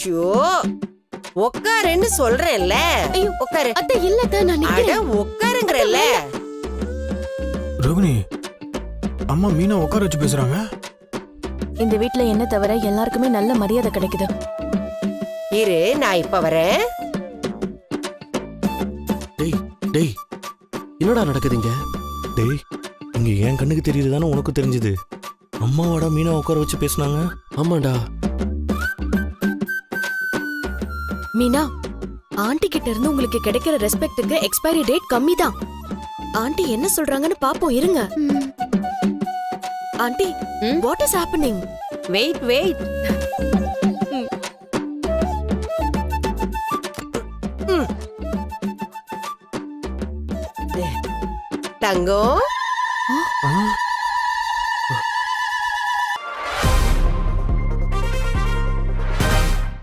Show உட்காருன்னு சொல்றேன்ல. ஐயோ உட்காரு. அத்தை இல்ல நான் அட உட்காருங்கறல்ல. ரோகிணி, அம்மா மீனா உட்கார வச்சு பேசுறாங்க. இந்த வீட்ல என்ன தவிர எல்லாருக்குமே நல்ல மரியாதை கிடைக்குது. இரு, நான் இப்ப வரேன். டேய் டேய், என்னடா நடக்குதுங்க? டேய், இங்க என் கண்ணுக்கு தெரியுது தானே உனக்கு தெரிஞ்சது. அம்மாவோட மீனா உட்கார வச்சு பேசுனாங்க. ஆமாண்டா. மீனா, ஆண்டி கிட்ட இருந்து உங்களுக்கு கிடைக்கிற ரெஸ்பெக்ட்டுக்கு எக்ஸ்பைரி டேட் கம்மி தான். ஆண்டி என்ன சொல்றாங்கன்னு பாப்போம், இருங்க. Aunty, what is happening? Wait wait. Thangam,